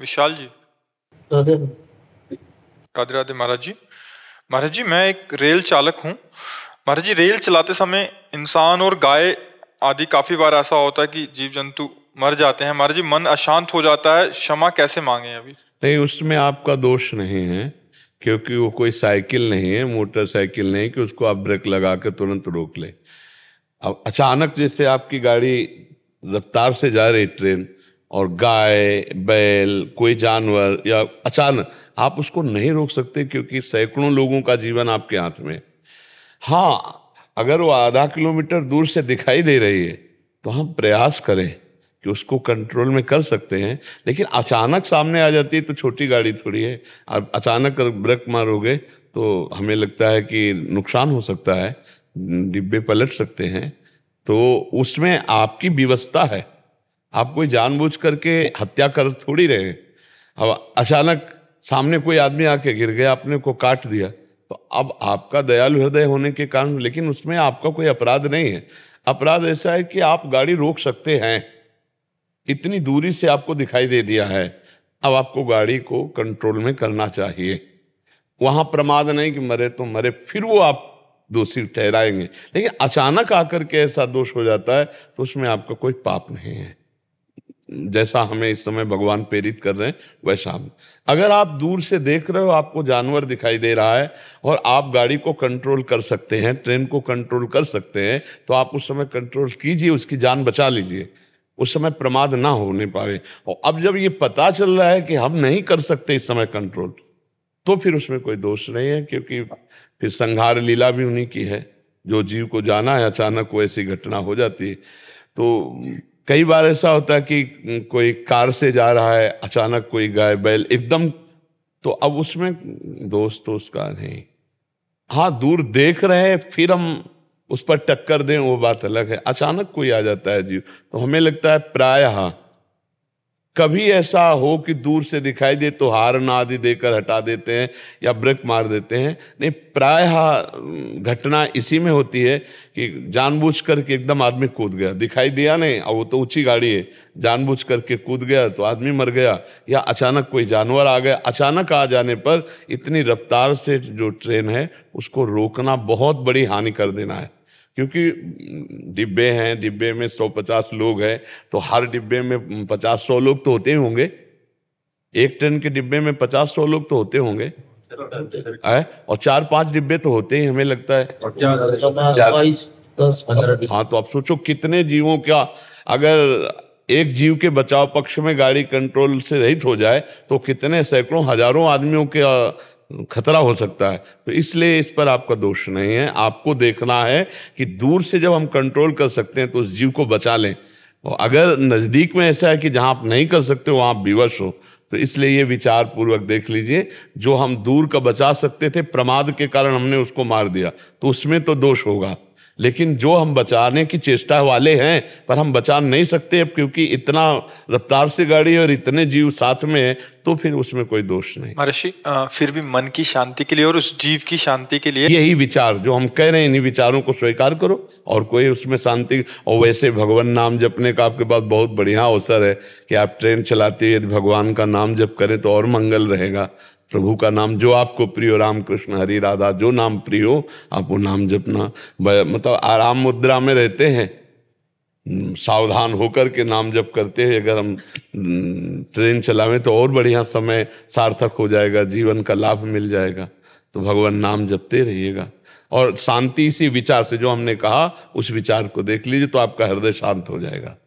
विशाल जी। राधे। राधे राधे महाराज जी। महाराज जी, मैं एक रेल चालक हूँ। महाराज जी, रेल चलाते समय इंसान और गाय आदि काफी बार ऐसा होता है कि जीव जंतु मर जाते हैं। महाराज जी, मन अशांत हो जाता है, क्षमा कैसे मांगे अभी? नहीं, उसमें आपका दोष नहीं है, क्योंकि वो कोई साइकिल नहीं है, मोटरसाइकिल नहीं कि उसको आप ब्रेक लगा के तुरंत रोक ले। अब अचानक जैसे आपकी गाड़ी रफ्तार से जा रही ट्रेन, और गाय बैल कोई जानवर या अचानक आप उसको नहीं रोक सकते, क्योंकि सैकड़ों लोगों का जीवन आपके हाथ में। हाँ, अगर वो आधा किलोमीटर दूर से दिखाई दे रही है तो हम प्रयास करें कि उसको कंट्रोल में कर सकते हैं, लेकिन अचानक सामने आ जाती है तो छोटी गाड़ी थोड़ी है, आप अचानक ब्रेक मारोगे तो हमें लगता है कि नुकसान हो सकता है, डिब्बे पलट सकते हैं। तो उसमें आपकी व्यवस्था है, आप कोई जानबूझ करके हत्या कर थोड़ी रहे। अब अचानक सामने कोई आदमी आके गिर गया, आपने को काट दिया, तो अब आपका दयालु हृदय होने के कारण, लेकिन उसमें आपका कोई अपराध नहीं है। अपराध ऐसा है कि आप गाड़ी रोक सकते हैं, इतनी दूरी से आपको दिखाई दे दिया है, अब आपको गाड़ी को कंट्रोल में करना चाहिए। वहां प्रमाद नहीं कि मरे तो मरे, फिर वो आप दोषी ठहराएंगे। लेकिन अचानक आकर के ऐसा दोष हो जाता है तो उसमें आपका कोई पाप नहीं है। जैसा हमें इस समय भगवान प्रेरित कर रहे हैं वैसा हम, अगर आप दूर से देख रहे हो, आपको जानवर दिखाई दे रहा है और आप गाड़ी को कंट्रोल कर सकते हैं, ट्रेन को कंट्रोल कर सकते हैं, तो आप उस समय कंट्रोल कीजिए, उसकी जान बचा लीजिए, उस समय प्रमाद ना होने पाए। और अब जब ये पता चल रहा है कि हम नहीं कर सकते इस समय कंट्रोल, तो फिर उसमें कोई दोष नहीं है, क्योंकि फिर संहार लीला भी उन्हीं की है। जो जीव को जाना है, अचानक वो ऐसी घटना हो जाती है। तो कई बार ऐसा होता है कि कोई कार से जा रहा है, अचानक कोई गाय बैल एकदम, तो अब उसमें दोष तो उसका नहीं। हाँ, दूर देख रहे हैं फिर हम उस पर टक्कर दें, वो बात अलग है। अचानक कोई आ जाता है जीव, तो हमें लगता है प्रायः कभी ऐसा हो कि दूर से दिखाई दे तो हार्न आदि देकर हटा देते हैं या ब्रेक मार देते हैं। नहीं, प्रायः घटना इसी में होती है कि जानबूझ करके एकदम आदमी कूद गया, दिखाई दिया नहीं, और वो तो ऊंची गाड़ी है, जानबूझ करके कूद गया तो आदमी मर गया, या अचानक कोई जानवर आ गया। अचानक आ जाने पर इतनी रफ्तार से जो ट्रेन है उसको रोकना बहुत बड़ी हानि कर देना है, क्योंकि डिब्बे हैं, डिब्बे में 150 लोग हैं, तो हर डिब्बे में 50-100 लोग तो होते ही होंगे। एक ट्रेन के डिब्बे में 50-100 लोग तो होते होंगे, और 4-5 डिब्बे तो होते ही, हमें लगता है। हाँ, तो आप सोचो कितने जीवों का, अगर एक जीव के बचाव पक्ष में गाड़ी कंट्रोल से रहित हो जाए तो कितने सैकड़ों हजारों आदमियों के खतरा हो सकता है। तो इसलिए इस पर आपका दोष नहीं है। आपको देखना है कि दूर से जब हम कंट्रोल कर सकते हैं तो उस जीव को बचा लें, और अगर नज़दीक में ऐसा है कि जहां आप नहीं कर सकते वहां आप विवश हो, तो इसलिए ये विचार पूर्वक देख लीजिए। जो हम दूर का बचा सकते थे, प्रमाद के कारण हमने उसको मार दिया, तो उसमें तो दोष होगा। लेकिन जो हम बचाने की चेष्टा वाले हैं पर हम बचा नहीं सकते अब, क्योंकि इतना रफ्तार से गाड़ी और इतने जीव साथ में है, तो फिर उसमें कोई दोष नहीं। महर्षि, फिर भी मन की शांति के लिए और उस जीव की शांति के लिए यही विचार जो हम कह रहे हैं, इन्हीं विचारों को स्वीकार करो और कोई उसमें शांति। और वैसे भगवान नाम जपने का आपके पास बहुत बढ़िया अवसर है कि आप ट्रेन चलाते हुए यदि भगवान का नाम जप करें तो और मंगल रहेगा। प्रभु का नाम जो आपको प्रिय हो, राम कृष्ण हरि राधा, जो नाम प्रिय हो आप वो नाम जपना। मतलब आराम मुद्रा में रहते हैं, सावधान होकर के नाम जप करते हैं। अगर हम ट्रेन चलावें तो और बढ़िया समय सार्थक हो जाएगा, जीवन का लाभ मिल जाएगा। तो भगवान नाम जपते रहिएगा, और शांति इसी विचार से, जो हमने कहा उस विचार को देख लीजिए, तो आपका हृदय शांत हो जाएगा।